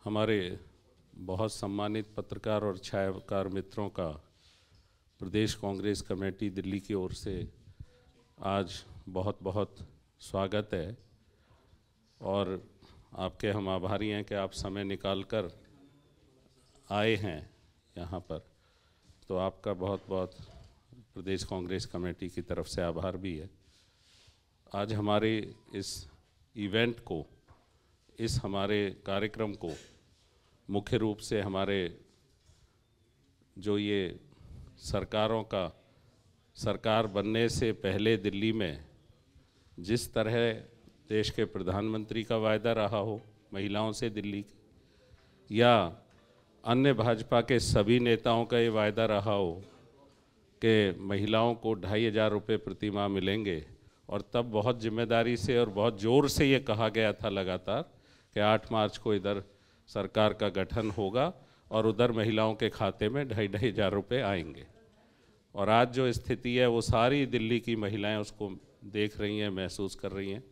हमारे बहुत सम्मानित पत्रकार और छायाकार मित्रों का प्रदेश कांग्रेस कमेटी दिल्ली की ओर से आज बहुत बहुत स्वागत है और आपके हम आभारी हैं कि आप समय निकालकर आए हैं यहाँ पर। तो आपका बहुत बहुत प्रदेश कांग्रेस कमेटी की तरफ से आभार भी है। आज हमारे इस इवेंट को, इस हमारे कार्यक्रम को मुख्य रूप से हमारे जो ये सरकार बनने से पहले दिल्ली में जिस तरह देश के प्रधानमंत्री का वायदा रहा हो महिलाओं से दिल्ली, या अन्य भाजपा के सभी नेताओं का ये वायदा रहा हो कि महिलाओं को 2,500 रुपये प्रति माह मिलेंगे, और तब बहुत जिम्मेदारी से और बहुत ज़ोर से ये कहा गया था लगातार कि 8 मार्च को इधर सरकार का गठन होगा और उधर महिलाओं के खाते में 2,500 रुपये आएंगे। और आज जो स्थिति है वो सारी दिल्ली की महिलाएं उसको देख रही हैं, महसूस कर रही हैं।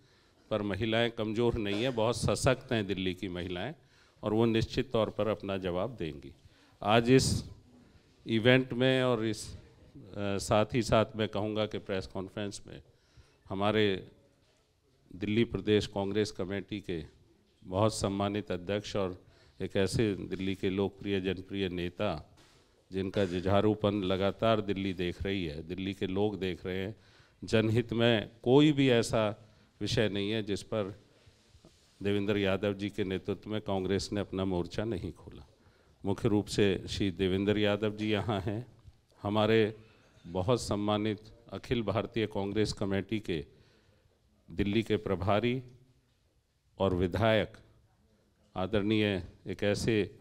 पर महिलाएं कमज़ोर नहीं हैं, बहुत सशक्त हैं दिल्ली की महिलाएं, और वो निश्चित तौर पर अपना जवाब देंगी। आज इस इवेंट में और इस साथ ही साथ मैं कहूँगा कि प्रेस कॉन्फ्रेंस में हमारे दिल्ली प्रदेश कांग्रेस कमेटी के बहुत सम्मानित अध्यक्ष और एक ऐसे दिल्ली के लोकप्रिय जनप्रिय नेता जिनका जुझारूपन लगातार दिल्ली देख रही है, दिल्ली के लोग देख रहे हैं। जनहित में कोई भी ऐसा विषय नहीं है जिस पर देवेंद्र यादव जी के नेतृत्व में कांग्रेस ने अपना मोर्चा नहीं खोला। मुख्य रूप से श्री देवेंद्र यादव जी यहाँ हैं, हमारे बहुत सम्मानित अखिल भारतीय कांग्रेस कमेटी के दिल्ली के प्रभारी और विधायक, आदरणीय एक ऐसे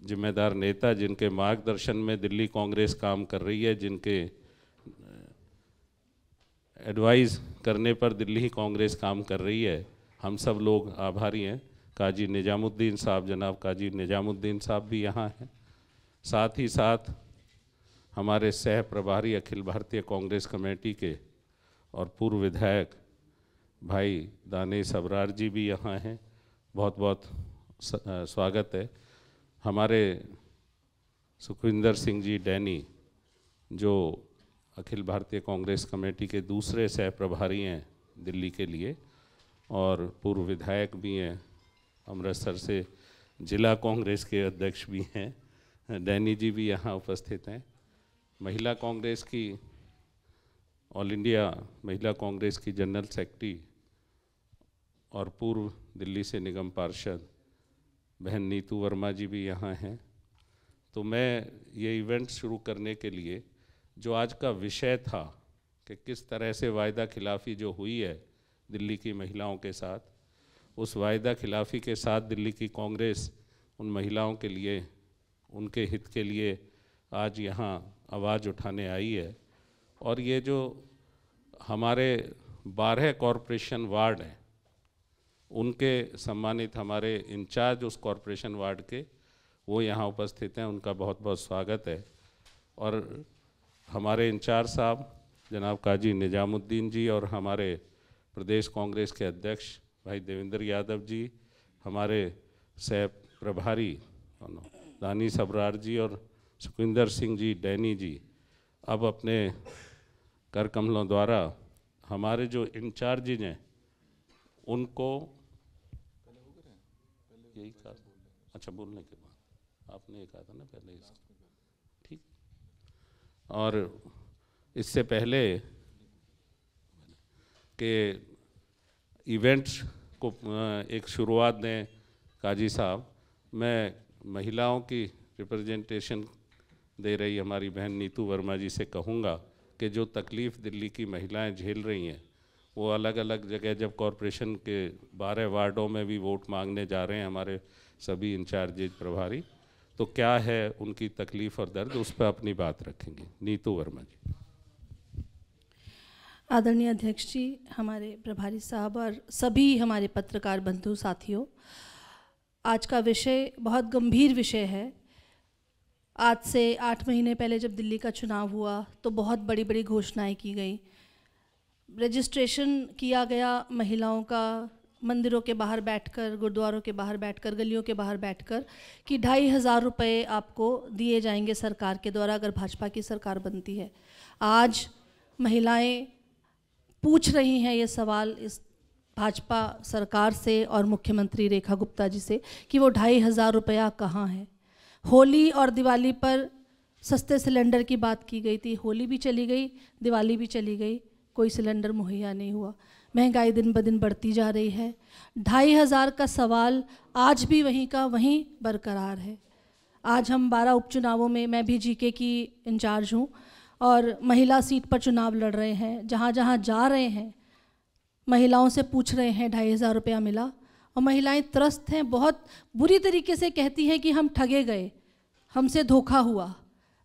जिम्मेदार नेता जिनके मार्गदर्शन में दिल्ली कांग्रेस काम कर रही है, जिनके एडवाइस करने पर दिल्ली कांग्रेस काम कर रही है। हम सब लोग आभारी हैं। काजी निजामुद्दीन साहब, जनाब काजी निजामुद्दीन साहब भी यहाँ हैं। साथ ही साथ हमारे सह प्रभारी अखिल भारतीय कांग्रेस कमेटी के और पूर्व विधायक भाई दानिश अबरार जी भी यहाँ हैं। बहुत बहुत स्वागत है। हमारे सुखविंदर सिंह जी डैनी जो अखिल भारतीय कांग्रेस कमेटी के दूसरे सह प्रभारी हैं दिल्ली के लिए और पूर्व विधायक भी हैं, अमृतसर से जिला कांग्रेस के अध्यक्ष भी हैं, डैनी जी भी यहाँ उपस्थित हैं। महिला कांग्रेस की, ऑल इंडिया महिला कांग्रेस की जनरल सेक्रेटरी और पूर्व दिल्ली से निगम पार्षद बहन नीतू वर्मा जी भी यहाँ हैं। तो मैं ये इवेंट शुरू करने के लिए, जो आज का विषय था कि किस तरह से वायदा खिलाफ़ी जो हुई है दिल्ली की महिलाओं के साथ, उस वायदा खिलाफ़ी के साथ दिल्ली की कांग्रेस उन महिलाओं के लिए, उनके हित के लिए आज यहाँ आवाज़ उठाने आई है। और ये जो हमारे 12 कॉरपोरेशन वार्ड हैं, उनके सम्मानित हमारे इंचार्ज उस कॉरपोरेशन वार्ड के, वो यहाँ उपस्थित हैं, उनका बहुत बहुत स्वागत है। और हमारे इंचार्ज साहब जनाब काजी निजामुद्दीन जी और हमारे प्रदेश कांग्रेस के अध्यक्ष भाई देवेंद्र यादव जी, हमारे सह प्रभारी दानिश अबरार जी और सुखविंदर सिंह जी डैनी जी अब अपने कर कमलों द्वारा हमारे जो इंचार्ज हैं उनको यही कहा, अच्छा बोलने के बाद आपने कहा था ना पहले इसको, ठीक। और इससे पहले के इवेंट्स को एक शुरुआत दें काजी साहब, मैं महिलाओं की रिप्रेजेंटेशन दे रही हमारी बहन नीतू वर्मा जी से कहूँगा कि जो तकलीफ़ दिल्ली की महिलाएं झेल रही हैं, वो अलग अलग जगह जब कॉरपोरेशन के 12 वार्डों में भी वोट मांगने जा रहे हैं हमारे सभी इंचार्ज प्रभारी, तो क्या है उनकी तकलीफ़ और दर्द, उस पर अपनी बात रखेंगे। नीतू वर्मा जी। आदरणीय अध्यक्ष जी, हमारे प्रभारी साहब और सभी हमारे पत्रकार बंधु साथियों, आज का विषय बहुत गंभीर विषय है। आज से 8 महीने पहले जब दिल्ली का चुनाव हुआ तो बहुत बड़ी बड़ी घोषणाएं की गई, रजिस्ट्रेशन किया गया महिलाओं का मंदिरों के बाहर बैठकर, गुरुद्वारों के बाहर बैठकर, गलियों के बाहर बैठकर कि 2,500 रुपये आपको दिए जाएंगे सरकार के द्वारा अगर भाजपा की सरकार बनती है। आज महिलाएं पूछ रही हैं ये सवाल इस भाजपा सरकार से और मुख्यमंत्री रेखा गुप्ता जी से कि वो 2,500 रुपया कहाँ है। होली और दिवाली पर सस्ते सिलेंडर की बात की गई थी, होली भी चली गई, दिवाली भी चली गई, कोई सिलेंडर मुहैया नहीं हुआ। महंगाई दिन ब दिन बढ़ती जा रही है। 2,500 का सवाल आज भी वहीं का वहीं बरकरार है। आज हम 12 उपचुनावों में, मैं भी जीके की इंचार्ज हूँ और महिला सीट पर चुनाव लड़ रहे हैं। जहाँ जहाँ जा रहे हैं महिलाओं से पूछ रहे हैं 2,500 रुपया मिला, और महिलाएं त्रस्त हैं, बहुत बुरी तरीके से कहती हैं कि हम ठगे गए, हमसे धोखा हुआ।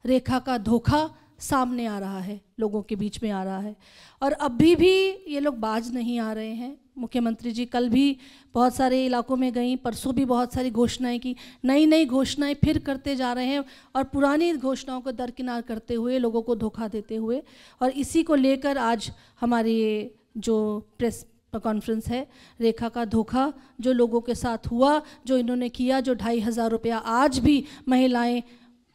रेखा का धोखा सामने आ रहा है, लोगों के बीच में आ रहा है, और अभी भी ये लोग बाज नहीं आ रहे हैं। मुख्यमंत्री जी कल भी बहुत सारे इलाकों में गई, परसों भी बहुत सारी घोषणाएं की, नई नई घोषणाएं फिर करते जा रहे हैं और पुरानी घोषणाओं को दरकिनार करते हुए, लोगों को धोखा देते हुए। और इसी को लेकर आज हमारी जो प्रेस कॉन्फ्रेंस है, रेखा का धोखा जो लोगों के साथ हुआ, जो इन्होंने किया, जो 2,500 रुपया आज भी महिलाएं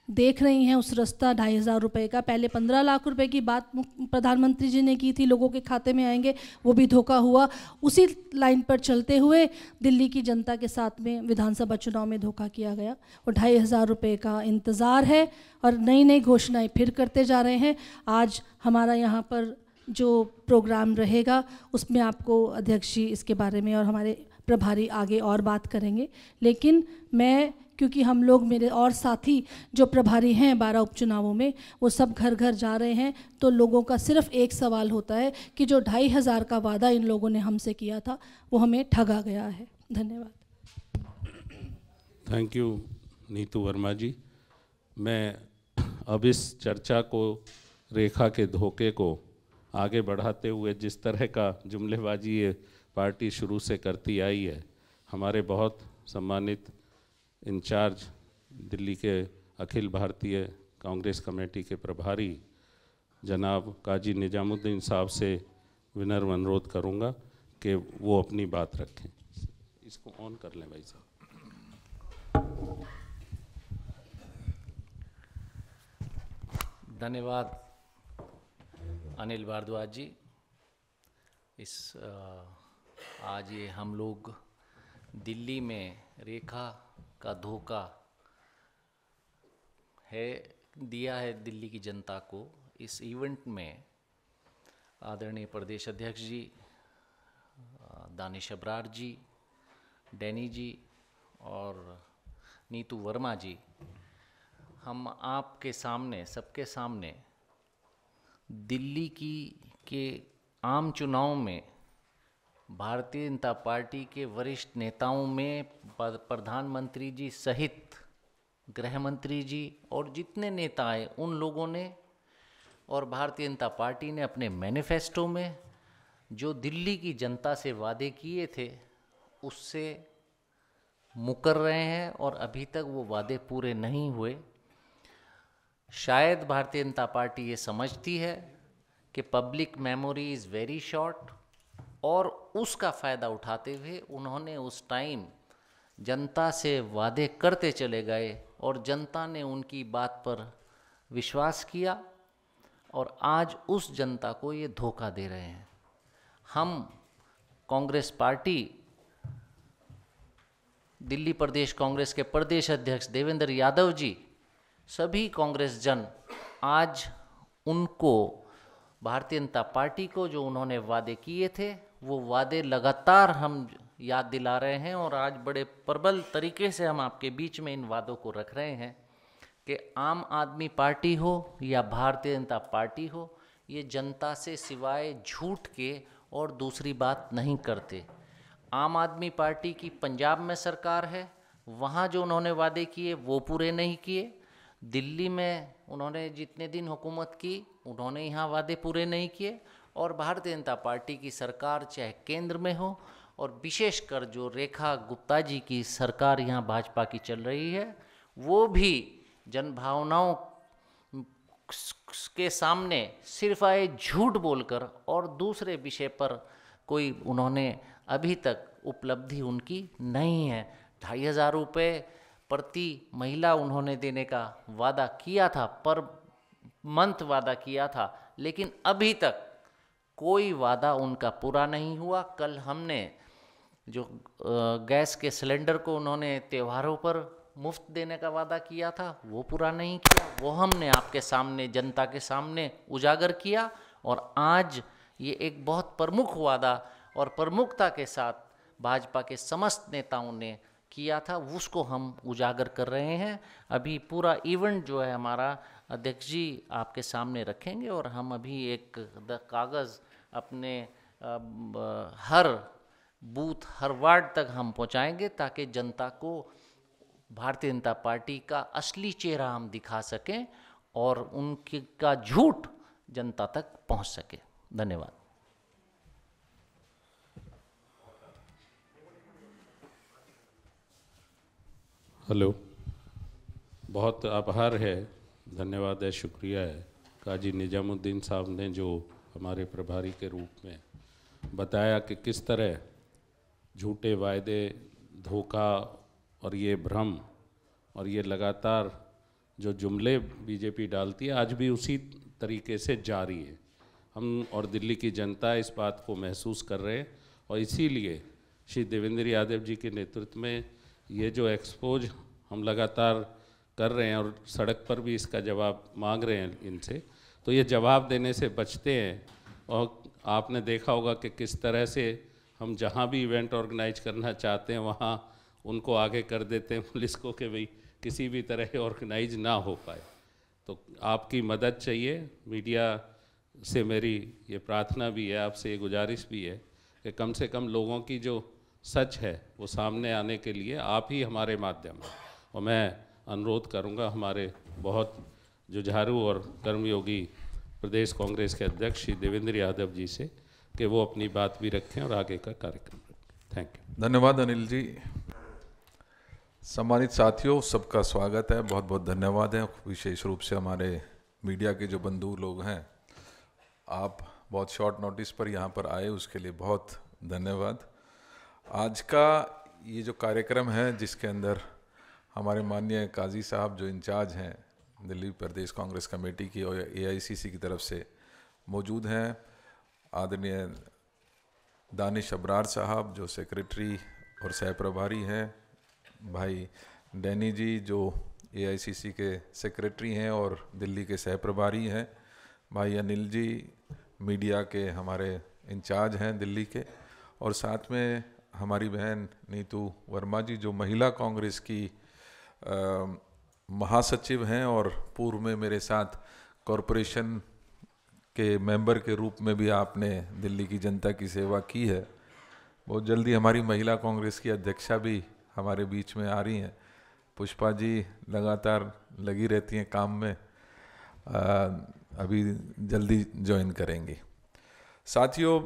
देख रही हैं उस रास्ता 2,500 रुपये का। पहले 15 लाख रुपए की बात प्रधानमंत्री जी ने की थी, लोगों के खाते में आएंगे, वो भी धोखा हुआ। उसी लाइन पर चलते हुए दिल्ली की जनता के साथ में विधानसभा चुनाव में धोखा किया गया। और 2,500 रुपये का इंतज़ार है और नई नई घोषणाएं फिर करते जा रहे हैं। आज हमारा यहाँ पर जो प्रोग्राम रहेगा उसमें आपको अध्यक्ष जी इसके बारे में और हमारे प्रभारी आगे और बात करेंगे, लेकिन मैं, क्योंकि हम लोग, मेरे और साथी जो प्रभारी हैं 12 उपचुनावों में, वो सब घर घर जा रहे हैं, तो लोगों का सिर्फ एक सवाल होता है कि जो 2,500 का वादा इन लोगों ने हमसे किया था वो हमें ठगा गया है। धन्यवाद। थैंक यू नीतू वर्मा जी। मैं अब इस चर्चा को, रेखा के धोखे को आगे बढ़ाते हुए, जिस तरह का जुमलेबाजी ये पार्टी शुरू से करती आई है, हमारे बहुत सम्मानित इंचार्ज दिल्ली के अखिल भारतीय कांग्रेस कमेटी के प्रभारी जनाब काजी निजामुद्दीन साहब से विनम्र अनुरोध करूंगा कि वो अपनी बात रखें। इसको ऑन कर लें भाई साहब। धन्यवाद अनिल भारद्वाज जी। आज ये हम लोग दिल्ली में रेखा का धोखा दिया है दिल्ली की जनता को। इस इवेंट में आदरणीय प्रदेश अध्यक्ष जी दानिश अब्रार जी, डैनी जी और नीतू वर्मा जी, हम आपके सामने, सबके सामने दिल्ली के आम चुनाव में भारतीय जनता पार्टी के वरिष्ठ नेताओं में प्रधानमंत्री जी सहित गृह मंत्री जी और जितने नेता आए उन लोगों ने और भारतीय जनता पार्टी ने अपने मैनिफेस्टो में जो दिल्ली की जनता से वादे किए थे उससे मुकर रहे हैं और अभी तक वो वादे पूरे नहीं हुए। शायद भारतीय जनता पार्टी ये समझती है कि public memory is very short, और उसका फ़ायदा उठाते हुए उन्होंने उस टाइम जनता से वादे करते चले गए और जनता ने उनकी बात पर विश्वास किया और आज उस जनता को ये धोखा दे रहे हैं। हम कांग्रेस पार्टी, दिल्ली प्रदेश कांग्रेस के प्रदेश अध्यक्ष देवेंद्र यादव जी, सभी कांग्रेस जन आज उनको, भारतीय जनता पार्टी को जो उन्होंने वादे किए थे वो वादे लगातार हम याद दिला रहे हैं और आज बड़े प्रबल तरीके से हम आपके बीच में इन वादों को रख रहे हैं कि आम आदमी पार्टी हो या भारतीय जनता पार्टी हो, ये जनता से सिवाय झूठ के और दूसरी बात नहीं करते। आम आदमी पार्टी की पंजाब में सरकार है, वहाँ जो उन्होंने वादे किए वो पूरे नहीं किए। दिल्ली में उन्होंने जितने दिन हुकूमत की उन्होंने यहाँ वादे पूरे नहीं किए। और भारतीय जनता पार्टी की सरकार चाहे केंद्र में हो और विशेषकर जो रेखा गुप्ता जी की सरकार यहाँ भाजपा की चल रही है, वो भी जनभावनाओं के सामने सिर्फ आए झूठ बोलकर और दूसरे विषय पर कोई उन्होंने अभी तक उपलब्धि उनकी नहीं है। 2,500 रुपये प्रति महिला उन्होंने देने का वादा किया था, पर मंथ वादा किया था, लेकिन अभी तक कोई वादा उनका पूरा नहीं हुआ। कल हमने जो गैस के सिलेंडर को उन्होंने त्योहारों पर मुफ्त देने का वादा किया था, वो पूरा नहीं किया। वो हमने आपके सामने, जनता के सामने उजागर किया, और आज ये एक बहुत प्रमुख वादा और प्रमुखता के साथ भाजपा के समस्त नेताओं ने किया था, उसको हम उजागर कर रहे हैं। अभी पूरा इवेंट जो है हमारा अध्यक्ष जी आपके सामने रखेंगे, और हम अभी एक कागज़ अपने हर बूथ, हर वार्ड तक हम पहुंचाएंगे, ताकि जनता को भारतीय जनता पार्टी का असली चेहरा हम दिखा सकें और उनकी का झूठ जनता तक पहुंच सके। धन्यवाद। हेलो, बहुत आभार है, धन्यवाद है, शुक्रिया है काजी निजामुद्दीन साहब ने जो हमारे प्रभारी के रूप में बताया कि किस तरह झूठे वायदे, धोखा और ये भ्रम और ये लगातार जो जुमले बीजेपी डालती है आज भी उसी तरीके से जारी है। हम और दिल्ली की जनता इस बात को महसूस कर रहे हैं, और इसीलिए श्री देवेंद्र यादव जी के नेतृत्व में ये जो एक्सपोज हम लगातार कर रहे हैं और सड़क पर भी इसका जवाब मांग रहे हैं इनसे, तो ये जवाब देने से बचते हैं। और आपने देखा होगा कि किस तरह से हम जहाँ भी इवेंट ऑर्गेनाइज करना चाहते हैं वहाँ उनको आगे कर देते हैं पुलिस को कि भाई किसी भी तरह ऑर्गेनाइज ना हो पाए। तो आपकी मदद चाहिए। मीडिया से मेरी ये प्रार्थना भी है, आपसे ये गुजारिश भी है कि कम से कम लोगों की जो सच है वो सामने आने के लिए आप ही हमारे माध्यम हैं। और मैं अनुरोध करूंगा हमारे बहुत जुझारू और कर्मयोगी प्रदेश कांग्रेस के अध्यक्ष श्री देवेंद्र यादव जी से कि वो अपनी बात भी रखें और आगे का कार्यक्रम रखें। Thank you. धन्यवाद अनिल जी। सम्मानित साथियों, सबका स्वागत है, बहुत बहुत धन्यवाद है। विशेष रूप से हमारे मीडिया के जो बंधु लोग हैं, आप बहुत शॉर्ट नोटिस पर यहाँ पर आए, उसके लिए बहुत धन्यवाद। आज का ये जो कार्यक्रम है जिसके अंदर हमारे माननीय काजी साहब जो इंचार्ज हैं दिल्ली प्रदेश कांग्रेस कमेटी की और AICC की तरफ से मौजूद हैं, आदरणीय दानिश अबरार साहब जो सेक्रेटरी और सह प्रभारी हैं, भाई डैनी जी जो AICC के सेक्रेटरी हैं और दिल्ली के सह प्रभारी हैं, भाई अनिल जी मीडिया के हमारे इंचार्ज हैं दिल्ली के, और साथ में हमारी बहन नीतू वर्मा जी जो महिला कांग्रेस की महासचिव हैं और पूर्व में मेरे साथ कॉरपोरेशन के मेंबर के रूप में भी आपने दिल्ली की जनता की सेवा की है। बहुत जल्दी हमारी महिला कांग्रेस की अध्यक्षा भी हमारे बीच में आ रही हैं। पुष्पा जी लगातार लगी रहती हैं काम में, अभी जल्दी ज्वाइन करेंगी। साथियों,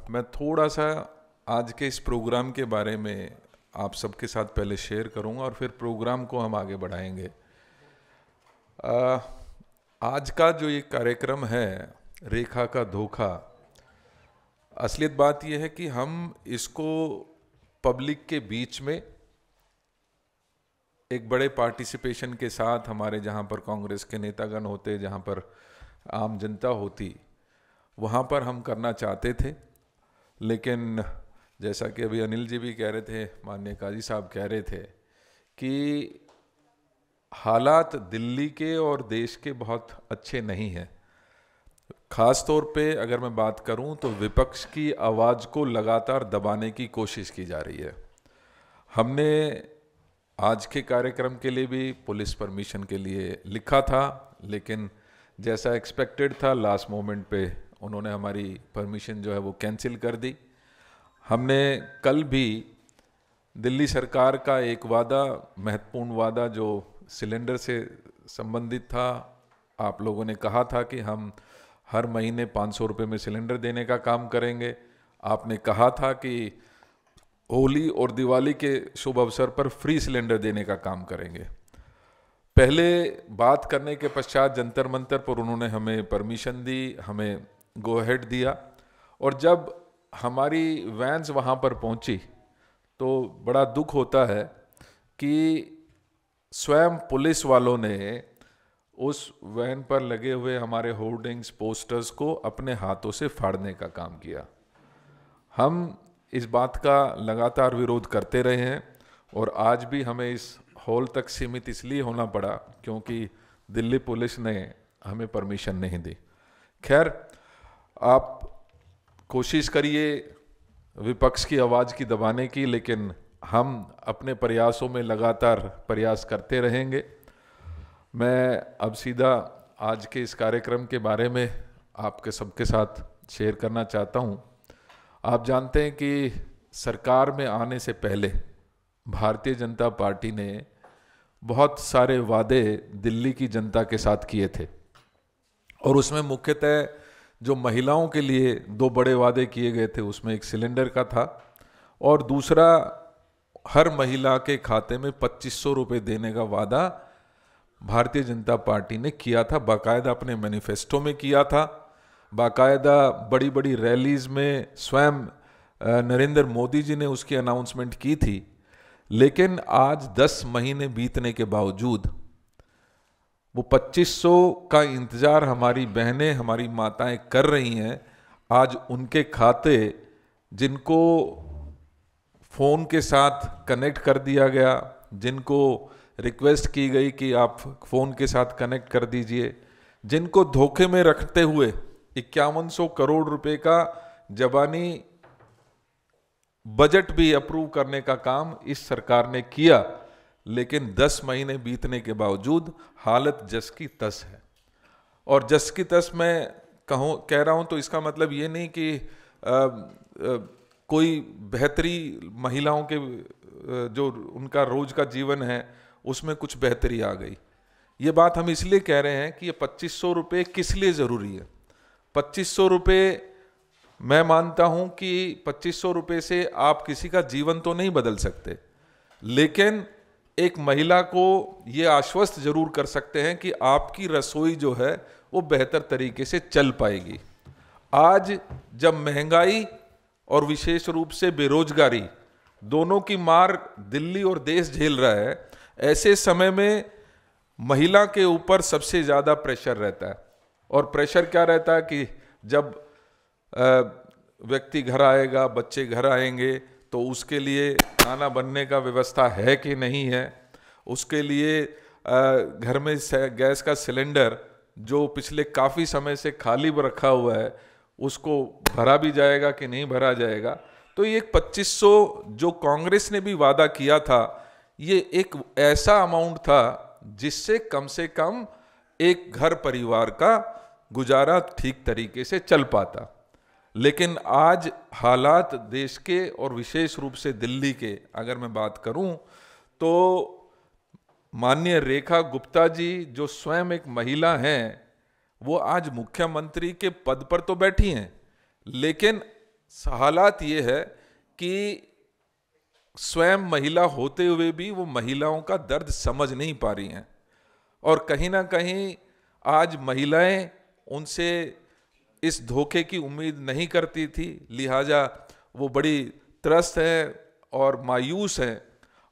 मैं थोड़ा सा आज के इस प्रोग्राम के बारे में आप सबके साथ पहले शेयर करूंगा और फिर प्रोग्राम को हम आगे बढ़ाएंगे। आज का जो ये कार्यक्रम है रेखा का धोखा, असलियत बात यह है कि हम इसको पब्लिक के बीच में एक बड़े पार्टिसिपेशन के साथ, हमारे जहाँ पर कांग्रेस के नेतागण होते, जहाँ पर आम जनता होती, वहाँ पर हम करना चाहते थे। लेकिन जैसा कि अभी अनिल जी भी कह रहे थे, माननीय काजी साहब कह रहे थे कि हालात दिल्ली के और देश के बहुत अच्छे नहीं हैं। ख़ास तौर पे अगर मैं बात करूं तो विपक्ष की आवाज़ को लगातार दबाने की कोशिश की जा रही है। हमने आज के कार्यक्रम के लिए भी पुलिस परमिशन के लिए लिखा था, लेकिन जैसा एक्सपेक्टेड था लास्ट मोमेंट पे उन्होंने हमारी परमिशन जो है वो कैंसिल कर दी। हमने कल भी दिल्ली सरकार का एक वादा, महत्वपूर्ण वादा जो सिलेंडर से संबंधित था, आप लोगों ने कहा था कि हम हर महीने 500 रुपये में सिलेंडर देने का काम करेंगे। आपने कहा था कि होली और दिवाली के शुभ अवसर पर फ्री सिलेंडर देने का काम करेंगे। पहले बात करने के पश्चात जंतर मंतर पर उन्होंने हमें परमिशन दी, हमें गो अहेड दिया, और जब हमारी वैन्स वहाँ पर पहुँची तो बड़ा दुख होता है कि स्वयं पुलिस वालों ने उस वैन पर लगे हुए हमारे होर्डिंग्स, पोस्टर्स को अपने हाथों से फाड़ने का काम किया। हम इस बात का लगातार विरोध करते रहे हैं और आज भी हमें इस हॉल तक सीमित इसलिए होना पड़ा क्योंकि दिल्ली पुलिस ने हमें परमिशन नहीं दी। खैर, आप कोशिश करिए विपक्ष की आवाज़ की दबाने की, लेकिन हम अपने प्रयासों में लगातार प्रयास करते रहेंगे। मैं अब सीधा आज के इस कार्यक्रम के बारे में आपके सबके साथ शेयर करना चाहता हूँ। आप जानते हैं कि सरकार में आने से पहले भारतीय जनता पार्टी ने बहुत सारे वादे दिल्ली की जनता के साथ किए थे और उसमें मुख्यतः जो महिलाओं के लिए 2 बड़े वादे किए गए थे, उसमें एक सिलेंडर का था और दूसरा हर महिला के खाते में 2500 रुपये देने का वादा भारतीय जनता पार्टी ने किया था, बाकायदा अपने मैनिफेस्टो में किया था, बाकायदा बड़ी बड़ी रैलीज में स्वयं नरेंद्र मोदी जी ने उसकी अनाउंसमेंट की थी। लेकिन आज 10 महीने बीतने के बावजूद वो 2500 का इंतजार हमारी बहनें, हमारी माताएं कर रही हैं। आज उनके खाते, जिनको फ़ोन के साथ कनेक्ट कर दिया गया, जिनको रिक्वेस्ट की गई कि आप फ़ोन के साथ कनेक्ट कर दीजिए, जिनको धोखे में रखते हुए 5100 करोड़ रुपए का ज़बानी बजट भी अप्रूव करने का काम इस सरकार ने किया, लेकिन 10 महीने बीतने के बावजूद हालत जस की तस है। और जस की तस मैं कह रहा हूं तो इसका मतलब ये नहीं कि कोई बेहतरी महिलाओं के जो उनका रोज का जीवन है उसमें कुछ बेहतरी आ गई। ये बात हम इसलिए कह रहे हैं कि ये 2500 रुपये किस लिए ज़रूरी है। 2500 रुपये, मैं मानता हूं कि 2500 रुपये से आप किसी का जीवन तो नहीं बदल सकते, लेकिन एक महिला को ये आश्वस्त जरूर कर सकते हैं कि आपकी रसोई जो है वो बेहतर तरीके से चल पाएगी। आज जब महंगाई और विशेष रूप से बेरोजगारी दोनों की मार दिल्ली और देश झेल रहा है, ऐसे समय में महिला के ऊपर सबसे ज़्यादा प्रेशर रहता है। और प्रेशर क्या रहता है कि जब व्यक्ति घर आएगा, बच्चे घर आएंगे, तो उसके लिए खाना बनने का व्यवस्था है कि नहीं है, उसके लिए घर में गैस का सिलेंडर जो पिछले काफ़ी समय से खाली रखा हुआ है उसको भरा भी जाएगा कि नहीं भरा जाएगा। तो ये 2500 जो कांग्रेस ने भी वादा किया था, ये एक ऐसा अमाउंट था जिससे कम से कम एक घर परिवार का गुजारा ठीक तरीके से चल पाता। लेकिन आज हालात देश के और विशेष रूप से दिल्ली के अगर मैं बात करूं तो माननीय रेखा गुप्ता जी जो स्वयं एक महिला हैं, वो आज मुख्यमंत्री के पद पर तो बैठी हैं, लेकिन हालात ये है कि स्वयं महिला होते हुए भी वो महिलाओं का दर्द समझ नहीं पा रही हैं। और कहीं ना कहीं आज महिलाएं उनसे इस धोखे की उम्मीद नहीं करती थी, लिहाजा वो बड़ी त्रस्त हैं और मायूस हैं।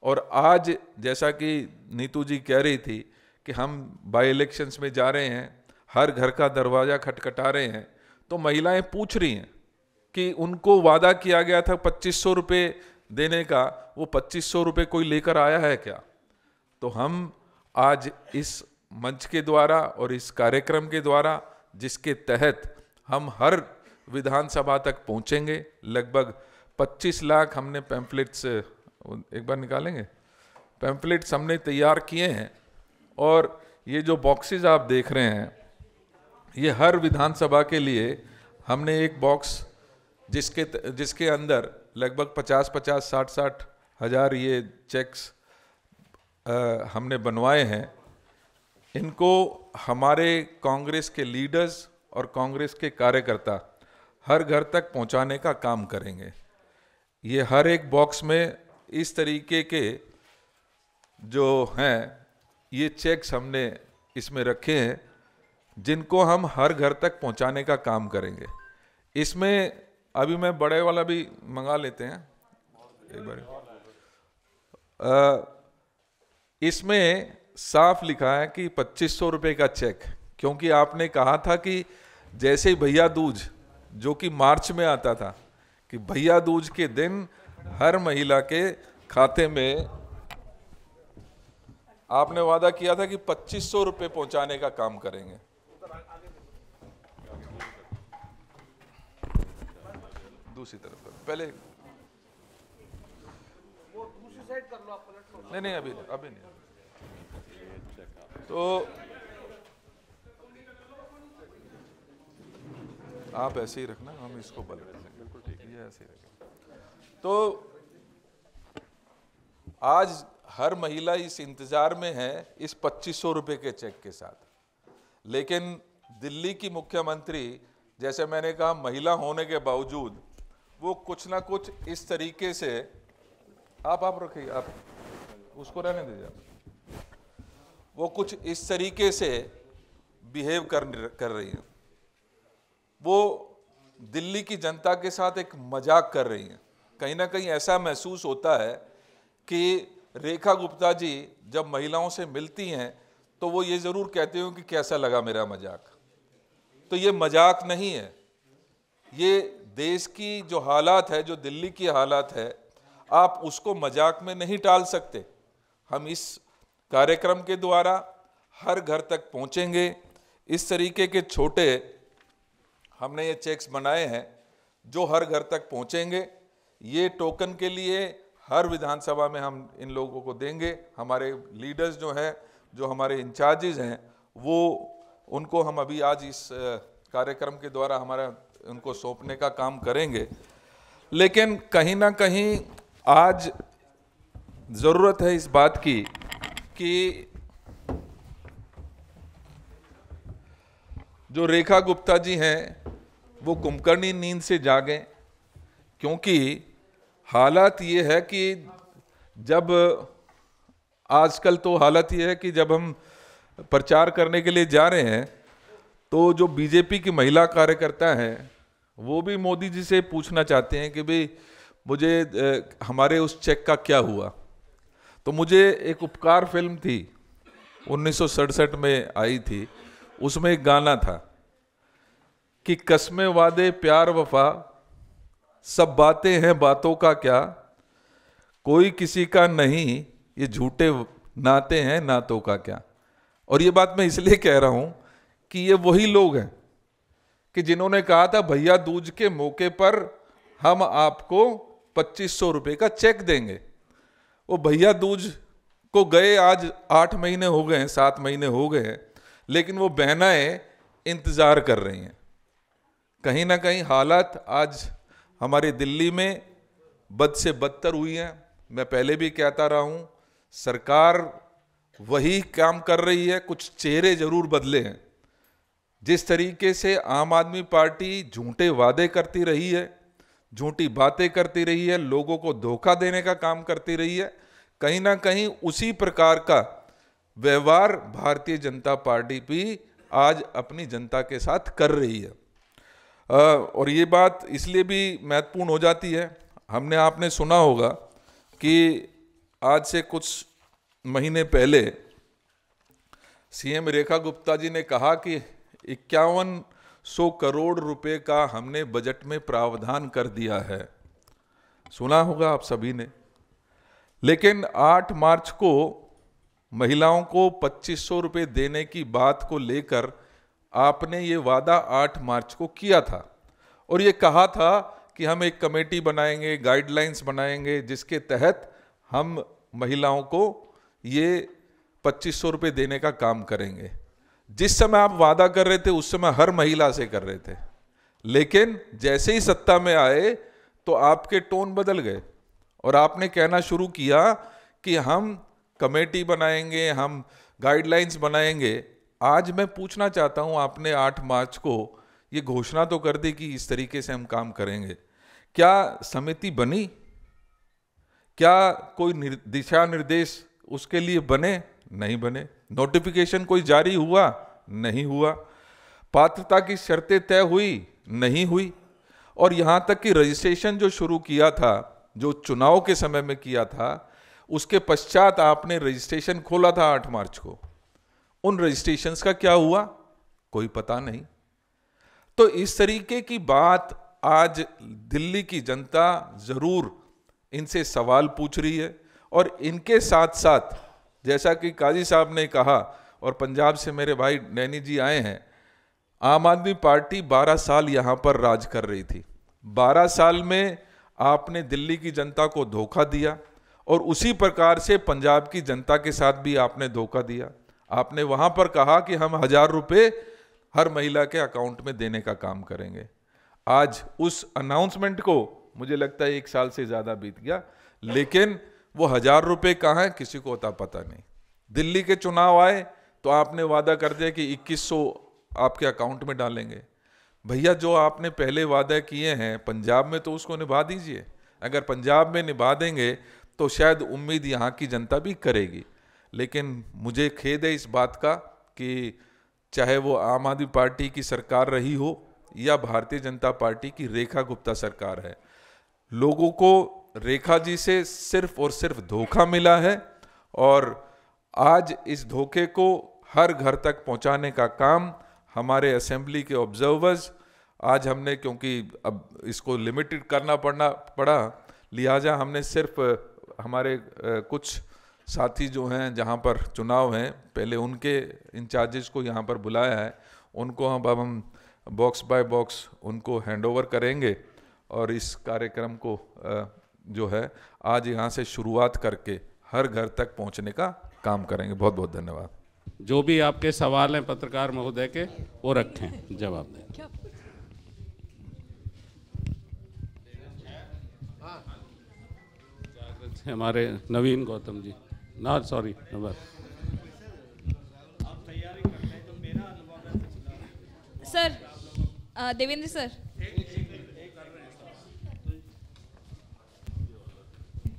और आज जैसा कि नीतू जी कह रही थी कि हम बाई इलेक्शंस में जा रहे हैं, हर घर का दरवाज़ा खटखटा रहे हैं, तो महिलाएं पूछ रही हैं कि उनको वादा किया गया था 2500 रुपये देने का, वो 2500 रुपये कोई लेकर आया है क्या। तो हम आज इस मंच के द्वारा और इस कार्यक्रम के द्वारा, जिसके तहत हम हर विधानसभा तक पहुंचेंगे, लगभग 25 लाख हमने पैम्फलेट्स, एक बार निकालेंगे, पैम्फलेट्स हमने तैयार किए हैं। और ये जो बॉक्सेस आप देख रहे हैं, ये हर विधानसभा के लिए हमने एक बॉक्स जिसके अंदर लगभग 50-50, 60-60 हज़ार ये चेक्स हमने बनवाए हैं। इनको हमारे कांग्रेस के लीडर्स और कांग्रेस के कार्यकर्ता हर घर तक पहुंचाने का काम करेंगे। ये हर एक बॉक्स में इस तरीके के जो हैं ये चेक्स हमने इसमें रखे हैं, जिनको हम हर घर तक पहुंचाने का काम करेंगे। इसमें अभी मैं बड़े वाला भी मंगा लेते हैं एक बार। इसमें साफ लिखा है कि 2500 रुपये का चेक, क्योंकि आपने कहा था कि जैसे ही भैया दूज जो कि मार्च में आता था कि भैया दूज के दिन हर महिला के खाते में आपने वादा किया था कि 2500 रुपये पहुंचाने का काम करेंगे। दूसरी तरफ पहले वो दूसरी साइड कर लो, आप पलट लो। नहीं अभी नहीं। तो आप ऐसे ही रखना, हम इसको पलट देंगे। बिल्कुल ठीक है, ये ऐसे ही रखें। तो आज हर महिला इस इंतजार में है इस 2500 रुपये के चेक के साथ, लेकिन दिल्ली की मुख्यमंत्री, जैसे मैंने कहा, महिला होने के बावजूद वो कुछ ना कुछ इस तरीके से, आप रखिए, आप उसको रहने दीजिए, वो कुछ इस तरीके से बिहेव कर रही हैं। वो दिल्ली की जनता के साथ एक मजाक कर रही हैं। कहीं ना कहीं ऐसा महसूस होता है कि रेखा गुप्ता जी जब महिलाओं से मिलती हैं तो वो ये ज़रूर कहते हो कि कैसा लगा मेरा मजाक। तो ये मजाक नहीं है, ये देश की जो हालात है, जो दिल्ली की हालात है, आप उसको मजाक में नहीं टाल सकते। हम इस कार्यक्रम के द्वारा हर घर तक पहुंचेंगे। इस तरीके के छोटे हमने ये चेक्स बनाए हैं जो हर घर तक पहुंचेंगे। ये टोकन के लिए हर विधानसभा में हम इन लोगों को देंगे। हमारे लीडर्स जो हैं, जो हमारे इंचार्जेस हैं, वो उनको हम अभी आज इस कार्यक्रम के द्वारा उनको सौंपने का काम करेंगे। लेकिन कहीं ना कहीं आज ज़रूरत है इस बात की कि जो रेखा गुप्ता जी हैं वो कुंभकर्णी नींद से जागें, क्योंकि हालात ये है कि जब आजकल तो हालत ये है कि जब हम प्रचार करने के लिए जा रहे हैं तो जो बीजेपी की महिला कार्यकर्ता हैं वो भी मोदी जी से पूछना चाहते हैं कि भाई मुझे हमारे उस चेक का क्या हुआ। तो मुझे एक उपकार फिल्म थी 1967 में आई थी, उसमें एक गाना था कि कस्में वादे प्यार वफा सब बातें हैं बातों का क्या, कोई किसी का नहीं ये झूठे नाते हैं नातों का क्या। और ये बात मैं इसलिए कह रहा हूं कि ये वही लोग हैं कि जिन्होंने कहा था भैया दूज के मौके पर हम आपको 2500 रुपये का चेक देंगे। वो भैया दूज को गए आज 8 महीने हो गए हैं, 7 महीने हो गए हैं, लेकिन वो बहनाएं इंतजार कर रही हैं। कहीं ना कहीं हालात आज हमारी दिल्ली में बद से बदतर हुई हैं। मैं पहले भी कहता रहा हूं, सरकार वही काम कर रही है, कुछ चेहरे जरूर बदले हैं। जिस तरीके से आम आदमी पार्टी झूठे वादे करती रही है, झूठी बातें करती रही है, लोगों को धोखा देने का काम करती रही है, कहीं ना कहीं उसी प्रकार का व्यवहार भारतीय जनता पार्टी भी आज अपनी जनता के साथ कर रही है। और ये बात इसलिए भी महत्वपूर्ण हो जाती है, आपने सुना होगा कि आज से कुछ महीने पहले सीएम रेखा गुप्ता जी ने कहा कि 5100 करोड़ रुपए का हमने बजट में प्रावधान कर दिया है। सुना होगा आप सभी ने। लेकिन 8 मार्च को महिलाओं को 2500 रुपये देने की बात को लेकर आपने ये वादा 8 मार्च को किया था और ये कहा था कि हम एक कमेटी बनाएंगे, गाइडलाइंस बनाएंगे, जिसके तहत हम महिलाओं को ये 2500 रुपये देने का काम करेंगे। जिस समय आप वादा कर रहे थे उस समय हर महिला से कर रहे थे, लेकिन जैसे ही सत्ता में आए तो आपके टोन बदल गए और आपने कहना शुरू किया कि हम कमेटी बनाएंगे, हम गाइडलाइंस बनाएंगे। आज मैं पूछना चाहता हूं, आपने 8 मार्च को ये घोषणा तो कर दी कि इस तरीके से हम काम करेंगे, क्या समिति बनी? क्या कोई दिशा निर्देश उसके लिए बने? नहीं बने। नोटिफिकेशन कोई जारी हुआ? नहीं हुआ। पात्रता की शर्तें तय हुई? नहीं हुई। और यहाँ तक कि रजिस्ट्रेशन जो शुरू किया था, जो चुनाव के समय में किया था, उसके पश्चात आपने रजिस्ट्रेशन खोला था 8 मार्च को। उन रजिस्ट्रेशंस का क्या हुआ, कोई पता नहीं। तो इस तरीके की बात आज दिल्ली की जनता जरूर इनसे सवाल पूछ रही है। और इनके साथ साथ जैसा कि काजी साहब ने कहा, और पंजाब से मेरे भाई नैनी जी आए हैं, आम आदमी पार्टी 12 साल यहाँ पर राज कर रही थी। 12 साल में आपने दिल्ली की जनता को धोखा दिया, और उसी प्रकार से पंजाब की जनता के साथ भी आपने धोखा दिया। आपने वहाँ पर कहा कि हम 1000 रुपये हर महिला के अकाउंट में देने का काम करेंगे। आज उस अनाउंसमेंट को मुझे लगता है 1 साल से ज़्यादा बीत गया, लेकिन वो 1000 रुपये कहाँ है किसी को पता नहीं। दिल्ली के चुनाव आए तो आपने वादा कर दिया कि 2100 आपके अकाउंट में डालेंगे। भैया, जो आपने पहले वादा किए हैं पंजाब में तो उसको निभा दीजिए। अगर पंजाब में निभा देंगे तो शायद उम्मीद यहाँ की जनता भी करेगी। लेकिन मुझे खेद है इस बात का कि चाहे वो आम आदमी पार्टी की सरकार रही हो या भारतीय जनता पार्टी की रेखा गुप्ता सरकार है, लोगों को रेखा जी से सिर्फ और सिर्फ धोखा मिला है। और आज इस धोखे को हर घर तक पहुंचाने का काम हमारे असेंबली के ऑब्जर्वर्स, आज हमने, क्योंकि अब इसको लिमिटेड करना पड़ा, लिहाजा हमने सिर्फ हमारे कुछ साथी जो हैं जहां पर चुनाव हैं, पहले उनके इंचार्जेस को यहां पर बुलाया है। उनको अब हम बॉक्स बाय बॉक्स उनको हैंडओवर करेंगे और इस कार्यक्रम को जो है आज यहां से शुरुआत करके हर घर तक पहुंचने का काम करेंगे। बहुत बहुत धन्यवाद। जो भी आपके सवाल हैं पत्रकार महोदय के, वो रखें, जवाब दें। हमारे नवीन गौतम जी, ना सॉरी सर, देवेंद्र सर,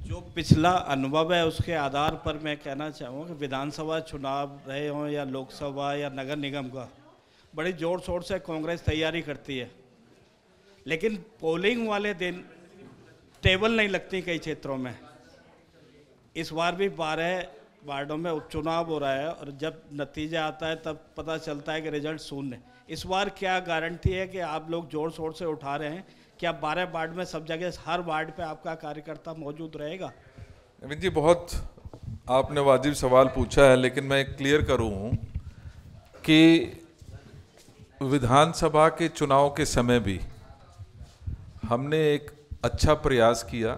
जो पिछला अनुभव है उसके आधार पर मैं कहना चाहूँगा कि विधानसभा चुनाव रहे हों या लोकसभा या नगर निगम का, बड़ी ज़ोर शोर से कांग्रेस तैयारी करती है, लेकिन पोलिंग वाले दिन टेबल नहीं लगती कई क्षेत्रों में। इस बार भी 12 वार्डों में उपचुनाव हो रहा है और जब नतीजा आता है तब पता चलता है कि रिजल्ट शून्य। इस बार क्या गारंटी है कि आप लोग जोर शोर से उठा रहे हैं, क्या 12 वार्ड में सब जगह हर वार्ड पे आपका कार्यकर्ता मौजूद रहेगा? अमित जी, बहुत आपने वाजिब सवाल पूछा है, लेकिन मैं क्लियर करूं कि विधानसभा के चुनाव के समय भी हमने एक अच्छा प्रयास किया,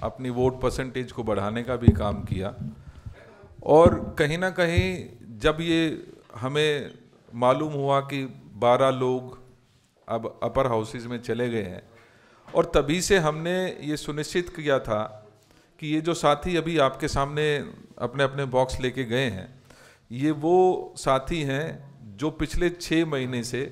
अपनी वोट परसेंटेज को बढ़ाने का भी काम किया। और कहीं ना कहीं जब ये हमें मालूम हुआ कि 12 लोग अब अपर हाउसेज में चले गए हैं, और तभी से हमने ये सुनिश्चित किया था कि ये जो साथी अभी आपके सामने अपने अपने बॉक्स लेके गए हैं, ये वो साथी हैं जो पिछले 6 महीने से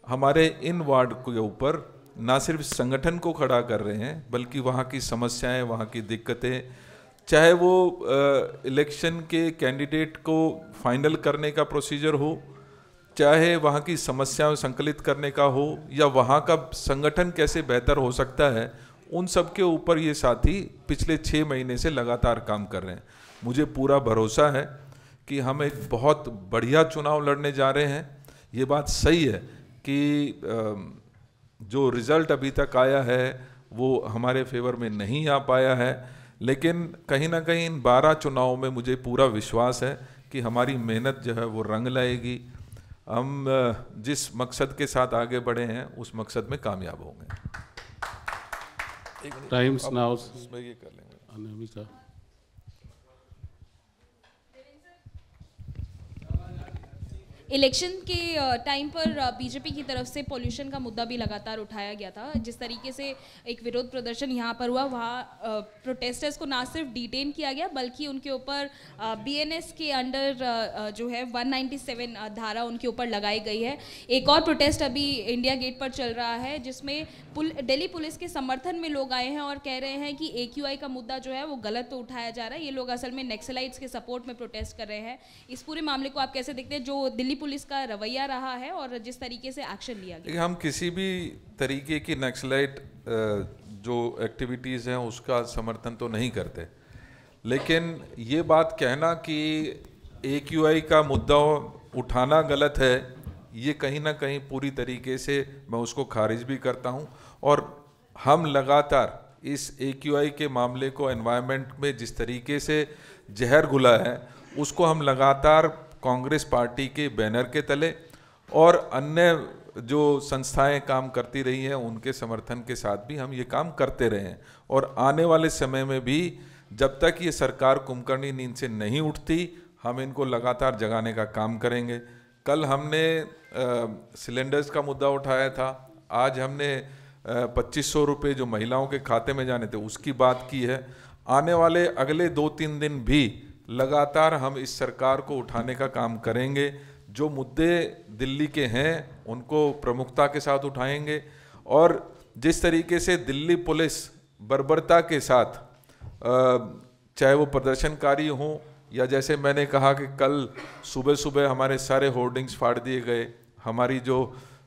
हमारे इन वार्ड के ऊपर ना सिर्फ संगठन को खड़ा कर रहे हैं, बल्कि वहाँ की समस्याएं, वहाँ की दिक्कतें, चाहे वो इलेक्शन के कैंडिडेट को फाइनल करने का प्रोसीजर हो, चाहे वहाँ की समस्याओं संकलित करने का हो, या वहाँ का संगठन कैसे बेहतर हो सकता है, उन सब के ऊपर ये साथी पिछले 6 महीने से लगातार काम कर रहे हैं। मुझे पूरा भरोसा है कि हम एक बहुत बढ़िया चुनाव लड़ने जा रहे हैं। ये बात सही है कि जो रिज़ल्ट अभी तक आया है वो हमारे फेवर में नहीं आ पाया है, लेकिन कहीं ना कहीं इन 12 चुनावों में मुझे पूरा विश्वास है कि हमारी मेहनत जो है वो रंग लाएगी। हम जिस मकसद के साथ आगे बढ़े हैं उस मकसद में कामयाब होंगे। टाइम्स नाउ इसमें ये कर लेंगे। इलेक्शन के टाइम पर बीजेपी की तरफ से पॉल्यूशन का मुद्दा भी लगातार उठाया गया था। जिस तरीके से एक विरोध प्रदर्शन यहाँ पर हुआ, वहाँ प्रोटेस्टर्स को ना सिर्फ डिटेन किया गया बल्कि उनके ऊपर बीएनएस के अंडर जो है 197 धारा उनके ऊपर लगाई गई है। एक और प्रोटेस्ट अभी इंडिया गेट पर चल रहा है जिसमें दिल्ली पुलिस के समर्थन में लोग आए हैं और कह रहे हैं कि AQI का मुद्दा जो है वो गलत तो उठाया जा रहा है। ये लोग असल में नक्सलाइट्स के सपोर्ट में प्रोटेस्ट कर रहे हैं। इस पूरे मामले को आप कैसे देखते हैं? जो दिल्ली पुलिस का रवैया रहा है और जिस तरीके से एक्शन लिया गया? देखिए, हम किसी भी तरीके की नक्सलाइट जो एक्टिविटीज़ हैं उसका समर्थन तो नहीं करते, लेकिन ये बात कहना कि AQI का मुद्दा उठाना गलत है, ये कहीं ना कहीं पूरी तरीके से मैं उसको खारिज भी करता हूँ। और हम लगातार इस AQI के मामले को एनवायरनमेंट में जिस तरीके से जहर घुला है उसको हम लगातार कांग्रेस पार्टी के बैनर के तले और अन्य जो संस्थाएं काम करती रही हैं उनके समर्थन के साथ भी हम ये काम करते रहे हैं। और आने वाले समय में भी जब तक ये सरकार कुंभकर्णी नींद से नहीं उठती हम इनको लगातार जगाने का काम करेंगे। कल हमने सिलेंडर्स का मुद्दा उठाया था, आज हमने 2500 रुपये जो महिलाओं के खाते में जाने थे उसकी बात की है। आने वाले अगले 2-3 दिन भी लगातार हम इस सरकार को उठाने का काम करेंगे। जो मुद्दे दिल्ली के हैं उनको प्रमुखता के साथ उठाएंगे। और जिस तरीके से दिल्ली पुलिस बर्बरता के साथ चाहे वो प्रदर्शनकारी हों या जैसे मैंने कहा कि कल सुबह सुबह हमारे सारे होर्डिंग्स फाड़ दिए गए, हमारी जो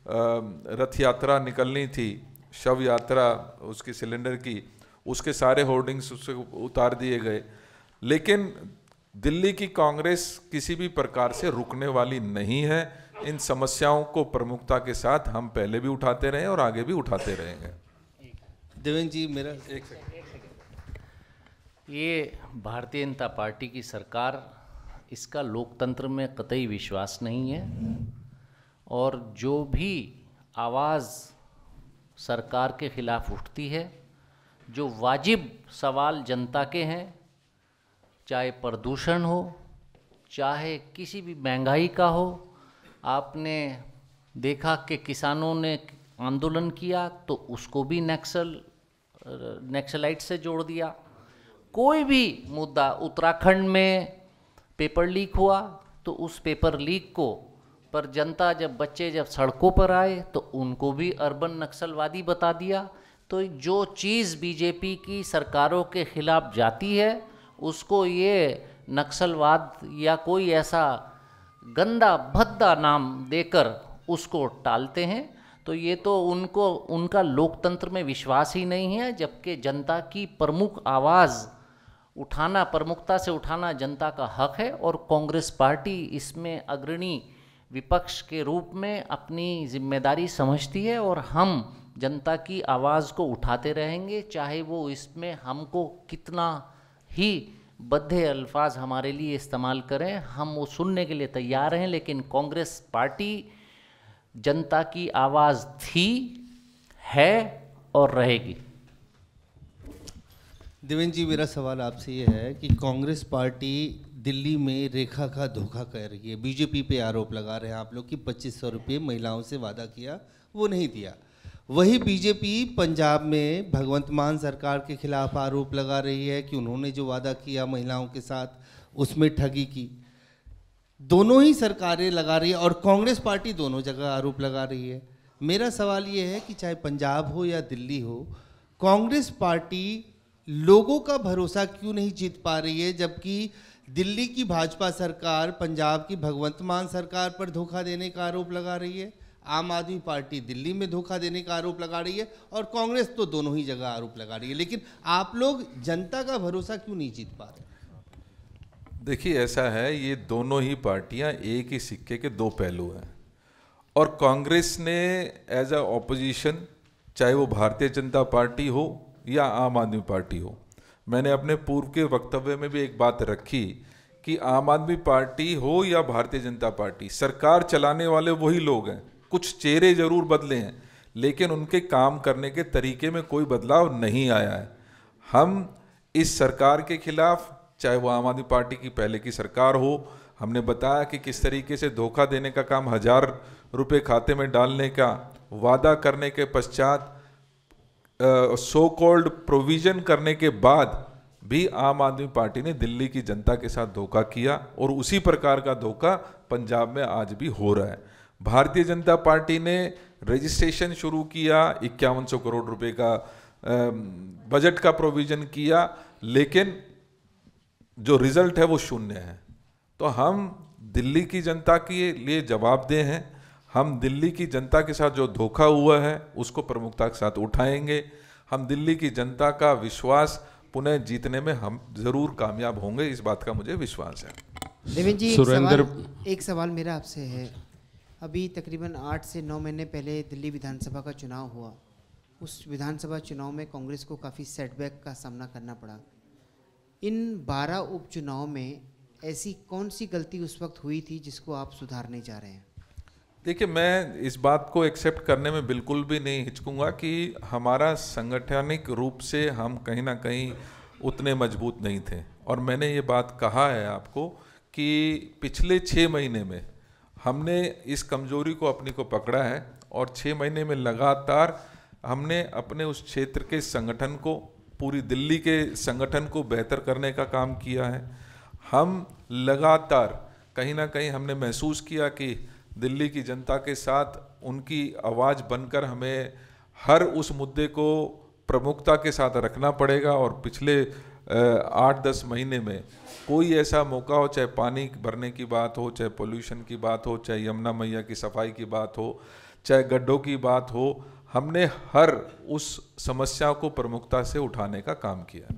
रथ यात्रा निकलनी थी, शव यात्रा उसकी सिलेंडर की, उसके सारे होर्डिंग्स उससे उतार दिए गए। लेकिन दिल्ली की कांग्रेस किसी भी प्रकार से रुकने वाली नहीं है। इन समस्याओं को प्रमुखता के साथ हम पहले भी उठाते रहे और आगे भी उठाते रहेंगे। देवेंद्र जी, मेरा एक सेकंड। ये भारतीय जनता पार्टी की सरकार, इसका लोकतंत्र में कतई विश्वास नहीं है और जो भी आवाज़ सरकार के खिलाफ उठती है, जो वाजिब सवाल जनता के हैं, चाहे प्रदूषण हो, चाहे किसी भी महंगाई का हो। आपने देखा कि किसानों ने आंदोलन किया तो उसको भी नक्सलाइट से जोड़ दिया। कोई भी मुद्दा, उत्तराखंड में पेपर लीक हुआ तो उस पेपर लीक को पर जनता जब सड़कों पर आए तो उनको भी अर्बन नक्सलवादी बता दिया। तो जो चीज़ बीजेपी की सरकारों के खिलाफ जाती है उसको ये नक्सलवाद या कोई ऐसा गंदा भद्दा नाम देकर उसको टालते हैं। तो ये तो उनका लोकतंत्र में विश्वास ही नहीं है, जबकि जनता की प्रमुख आवाज़ उठाना, प्रमुखता से उठाना जनता का हक है और कांग्रेस पार्टी इसमें अग्रणी विपक्ष के रूप में अपनी जिम्मेदारी समझती है और हम जनता की आवाज़ को उठाते रहेंगे, चाहे वो इसमें हमको कितना ही बद्धे अल्फाज हमारे लिए इस्तेमाल करें, हम वो सुनने के लिए तैयार हैं। लेकिन कांग्रेस पार्टी जनता की आवाज़ थी, है और रहेगी। देवेंद्र जी, मेरा सवाल आपसे ये है कि कांग्रेस पार्टी दिल्ली में रेखा का धोखा कर रही है। बीजेपी पे आरोप लगा रहे हैं आप लोग कि 2500 रुपये महिलाओं से वादा किया, वो नहीं दिया। वही बीजेपी पंजाब में भगवंत मान सरकार के खिलाफ आरोप लगा रही है कि उन्होंने जो वादा किया महिलाओं के साथ उसमें ठगी की। दोनों ही सरकारें लगा रही है और कांग्रेस पार्टी दोनों जगह आरोप लगा रही है। मेरा सवाल ये है कि चाहे पंजाब हो या दिल्ली हो, कांग्रेस पार्टी लोगों का भरोसा क्यों नहीं जीत पा रही है, जबकि दिल्ली की भाजपा सरकार पंजाब की भगवंत मान सरकार पर धोखा देने का आरोप लगा रही है, आम आदमी पार्टी दिल्ली में धोखा देने का आरोप लगा रही है और कांग्रेस तो दोनों ही जगह आरोप लगा रही है। लेकिन आप लोग जनता का भरोसा क्यों नहीं जीत पा रहे? देखिए, ऐसा है, ये दोनों ही पार्टियां एक ही सिक्के के दो पहलू हैं और कांग्रेस ने एज अ ऑपोजिशन, चाहे वो भारतीय जनता पार्टी हो या आम आदमी पार्टी हो, मैंने अपने पूर्व के वक्तव्य में भी एक बात रखी कि आम आदमी पार्टी हो या भारतीय जनता पार्टी, सरकार चलाने वाले वही लोग हैं। कुछ चेहरे जरूर बदले हैं लेकिन उनके काम करने के तरीके में कोई बदलाव नहीं आया है। हम इस सरकार के खिलाफ, चाहे वो आम आदमी पार्टी की पहले की सरकार हो, हमने बताया कि किस तरीके से धोखा देने का काम, 1000 रुपये खाते में डालने का वादा करने के पश्चात सो कॉल्ड प्रोविजन करने के बाद भी आम आदमी पार्टी ने दिल्ली की जनता के साथ धोखा किया और उसी प्रकार का धोखा पंजाब में आज भी हो रहा है। भारतीय जनता पार्टी ने रजिस्ट्रेशन शुरू किया, 5100 करोड़ रुपए का बजट का प्रोविजन किया, लेकिन जो रिजल्ट है वो शून्य है। तो हम दिल्ली की जनता के लिए जवाबदेह हैं। हम दिल्ली की जनता के साथ जो धोखा हुआ है उसको प्रमुखता के साथ उठाएंगे। हम दिल्ली की जनता का विश्वास पुनः जीतने में हम जरूर कामयाब होंगे, इस बात का मुझे विश्वास है। देवेंद्र जी, सुरेंद्र, एक सवाल मेरा आपसे है। अभी तकरीबन 8 से 9 महीने पहले दिल्ली विधानसभा का चुनाव हुआ। उस विधानसभा चुनाव में कांग्रेस को काफ़ी सेटबैक का सामना करना पड़ा। इन 12 उपचुनाव में ऐसी कौन सी गलती उस वक्त हुई थी जिसको आप सुधारने जा रहे हैं? देखिए, मैं इस बात को एक्सेप्ट करने में बिल्कुल भी नहीं हिचकूंगा कि हमारा संगठनिक रूप से हम कहीं ना कहीं उतने मजबूत नहीं थे। और मैंने ये बात कहा है आपको कि पिछले 6 महीने में हमने इस कमजोरी को अपनी को पकड़ा है और 6 महीने में लगातार हमने अपने उस क्षेत्र के संगठन को, पूरी दिल्ली के संगठन को बेहतर करने का काम किया है। हम लगातार कहीं ना कहीं हमने महसूस किया कि दिल्ली की जनता के साथ उनकी आवाज़ बनकर हमें हर उस मुद्दे को प्रमुखता के साथ रखना पड़ेगा। और पिछले 8-10 महीने में कोई ऐसा मौका हो, चाहे पानी भरने की बात हो, चाहे पोल्यूशन की बात हो, चाहे यमुना मैया की सफाई की बात हो, चाहे गड्ढों की बात हो, हमने हर उस समस्या को प्रमुखता से उठाने का काम किया।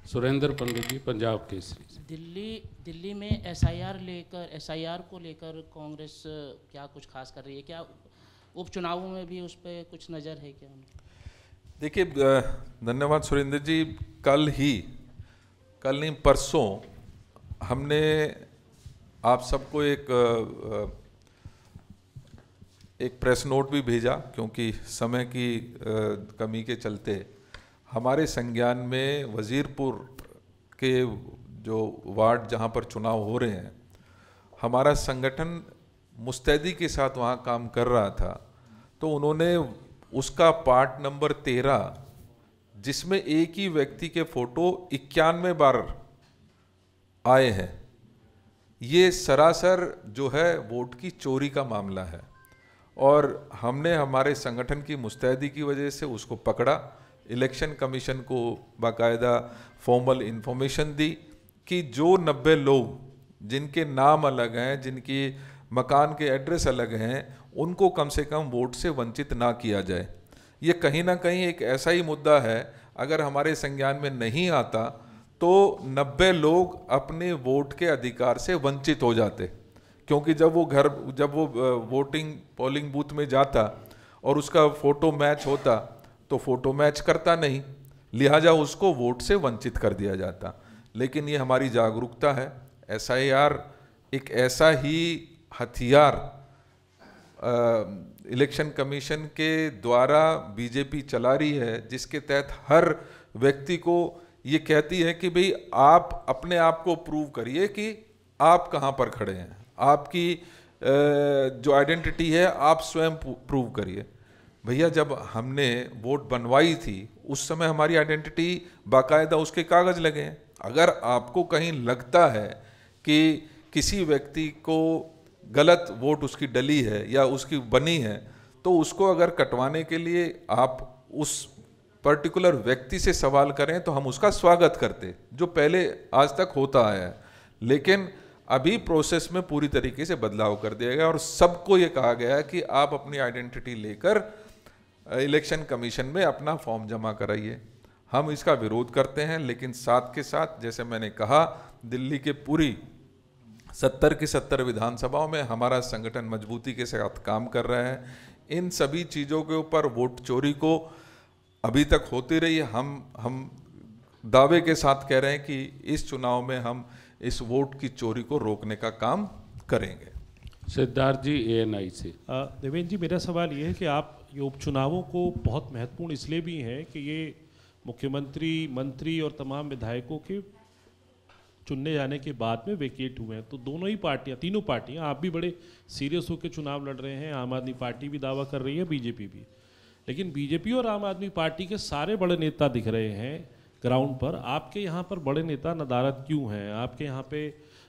सुरेंद्र पंडित जी, पंजाब केसरी। दिल्ली में एसआईआर को लेकर कांग्रेस क्या कुछ खास कर रही है? क्या उपचुनावों में भी उस पर कुछ नज़र है क्या? देखिए, धन्यवाद सुरेंद्र जी। कल नहीं परसों हमने आप सबको एक प्रेस नोट भी भेजा, क्योंकि समय की कमी के चलते हमारे संज्ञान में वजीरपुर के जो वार्ड जहां पर चुनाव हो रहे हैं, हमारा संगठन मुस्तैदी के साथ वहां काम कर रहा था। तो उन्होंने उसका पार्ट नंबर 13, जिसमें एक ही व्यक्ति के फोटो 91 बार आए हैं, ये सरासर जो है वोट की चोरी का मामला है। और हमने हमारे संगठन की मुस्तैदी की वजह से उसको पकड़ा, इलेक्शन कमीशन को बाकायदा फॉर्मल इंफॉर्मेशन दी कि जो 90 लोग जिनके नाम अलग हैं, जिनकी मकान के एड्रेस अलग हैं, उनको कम से कम वोट से वंचित ना किया जाए। ये कहीं ना कहीं एक ऐसा ही मुद्दा है, अगर हमारे संज्ञान में नहीं आता तो 90 लोग अपने वोट के अधिकार से वंचित हो जाते। क्योंकि जब वो पोलिंग बूथ में जाता और उसका फोटो मैच होता तो फोटो मैच करता नहीं, लिहाजा उसको वोट से वंचित कर दिया जाता। लेकिन ये हमारी जागरूकता है। एसआईआर एक ऐसा ही हथियार इलेक्शन कमीशन के द्वारा बीजेपी चला रही है, जिसके तहत हर व्यक्ति को ये कहती है कि भाई आप अपने आप को प्रूव करिए कि आप कहाँ पर खड़े हैं, आपकी जो आइडेंटिटी है आप स्वयं प्रूव करिए। भैया, जब हमने वोट बनवाई थी उस समय हमारी आइडेंटिटी बाकायदा उसके कागज लगे हैं। अगर आपको कहीं लगता है कि किसी व्यक्ति को गलत वोट उसकी डली है या उसकी बनी है, तो उसको अगर कटवाने के लिए आप उस पर्टिकुलर व्यक्ति से सवाल करें तो हम उसका स्वागत करते, जो पहले आज तक होता आया है। लेकिन अभी प्रोसेस में पूरी तरीके से बदलाव कर दिया गया और सबको ये कहा गया है कि आप अपनी आइडेंटिटी लेकर इलेक्शन कमीशन में अपना फॉर्म जमा कराइए। हम इसका विरोध करते हैं, लेकिन साथ के साथ जैसे मैंने कहा, दिल्ली के पूरी 70 की 70 विधानसभाओं में हमारा संगठन मजबूती के साथ काम कर रहा है। इन सभी चीज़ों के ऊपर वोट चोरी को अभी तक होती रही है। हम दावे के साथ कह रहे हैं कि इस चुनाव में हम इस वोट की चोरी को रोकने का काम करेंगे। सिद्धार्थ जी, ANI से। देवेंद्र जी, मेरा सवाल ये है कि आप ये उपचुनावों को बहुत महत्वपूर्ण इसलिए भी हैं कि ये मुख्यमंत्री, मंत्री और तमाम विधायकों के चुनने जाने के बाद में वेकेट हुए हैं। तो दोनों ही पार्टियां, तीनों पार्टियां, आप भी बड़े सीरियस होकर चुनाव लड़ रहे हैं, आम आदमी पार्टी भी दावा कर रही है, बीजेपी भी। लेकिन बीजेपी और आम आदमी पार्टी के सारे बड़े नेता दिख रहे हैं ग्राउंड पर। आपके यहाँ पर बड़े नेता नदारद क्यों हैं? आपके यहाँ पे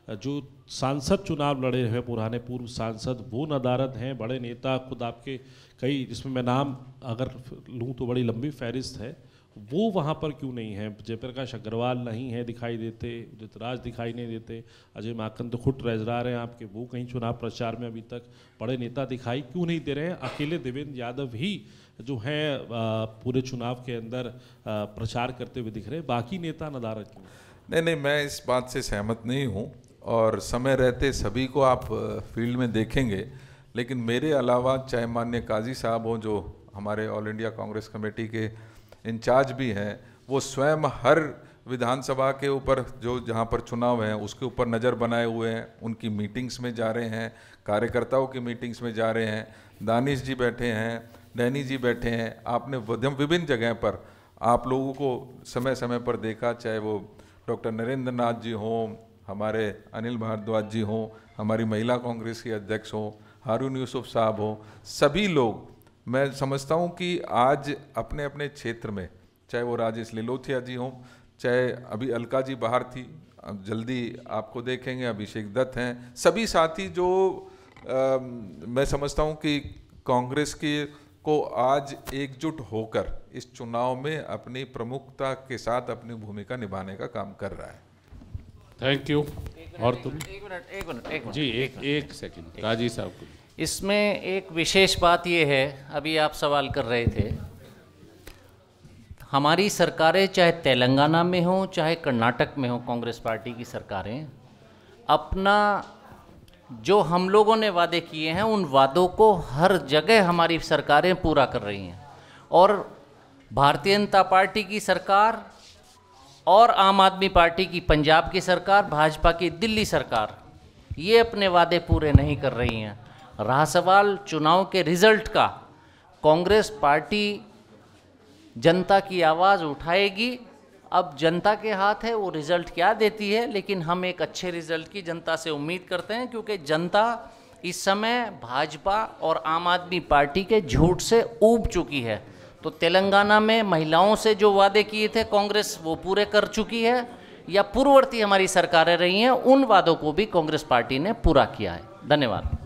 जो सांसद चुनाव लड़े हैं, पुराने पूर्व सांसद, वो नदारद हैं। बड़े नेता खुद आपके कई, जिसमें मैं नाम अगर लूँ तो बड़ी लंबी फहरिस्त है, वो वहाँ पर क्यों नहीं है? जयप्रकाश अग्रवाल नहीं है, दिखाई देते, उदित राज दिखाई नहीं देते, अजय माकन तो खुद ट्रेजरर हैं आपके, वो कहीं चुनाव प्रचार में अभी तक बड़े नेता दिखाई क्यों नहीं दे रहे हैं? अकेले देवेंद्र यादव ही जो हैं पूरे चुनाव के अंदर प्रचार करते हुए दिख रहे हैं, बाकी नेता नदारद क्यों? नहीं, मैं इस बात से सहमत नहीं हूँ, और समय रहते सभी को आप फील्ड में देखेंगे, लेकिन मेरे अलावा चाहे माननीय काजी साहब हों जो हमारे ऑल इंडिया कांग्रेस कमेटी के इंचार्ज भी हैं, वो स्वयं हर विधानसभा के ऊपर जो जहाँ पर चुनाव है उसके ऊपर नज़र बनाए हुए हैं, उनकी मीटिंग्स में जा रहे हैं, कार्यकर्ताओं की मीटिंग्स में जा रहे हैं। दानिश जी बैठे हैं, डैनी जी बैठे हैं, आपने विभिन्न जगह पर आप लोगों को समय समय पर देखा, चाहे वो डॉक्टर नरेंद्र नाथ जी हों, हमारे अनिल भारद्वाज जी हों, हमारी महिला कांग्रेस के अध्यक्ष हों, हारून यूसुफ साहब हों, सभी लोग, मैं समझता हूं कि आज अपने अपने क्षेत्र में, चाहे वो राजेश लिलोथिया जी हों, चाहे अभी अलका जी बाहर थी, अब जल्दी आपको देखेंगे, अभिषेक दत्त हैं, सभी साथी जो मैं समझता हूं कि कांग्रेस को आज एकजुट होकर इस चुनाव में अपनी प्रमुखता के साथ अपनी भूमिका निभाने का काम कर रहा है। Thank you. और तुम? एक मिनट जी, एक सेकंड, काजी साहब को। इसमें एक विशेष बात ये है, अभी आप सवाल कर रहे थे, हमारी सरकारें चाहे तेलंगाना में हो चाहे कर्नाटक में हो, कांग्रेस पार्टी की सरकारें अपना जो हम लोगों ने वादे किए हैं उन वादों को हर जगह हमारी सरकारें पूरा कर रही हैं। और भारतीय जनता पार्टी की सरकार और आम आदमी पार्टी की पंजाब की सरकार, भाजपा की दिल्ली सरकार, ये अपने वादे पूरे नहीं कर रही हैं। रहा सवाल चुनाव के रिजल्ट का, कांग्रेस पार्टी जनता की आवाज़ उठाएगी, अब जनता के हाथ है वो रिजल्ट क्या देती है, लेकिन हम एक अच्छे रिजल्ट की जनता से उम्मीद करते हैं, क्योंकि जनता इस समय भाजपा और आम आदमी पार्टी के झूठ से ऊब चुकी है। तो तेलंगाना में महिलाओं से जो वादे किए थे कांग्रेस, वो पूरे कर चुकी है, या पूर्ववर्ती हमारी सरकारें रही हैं उन वादों को भी कांग्रेस पार्टी ने पूरा किया है। धन्यवाद।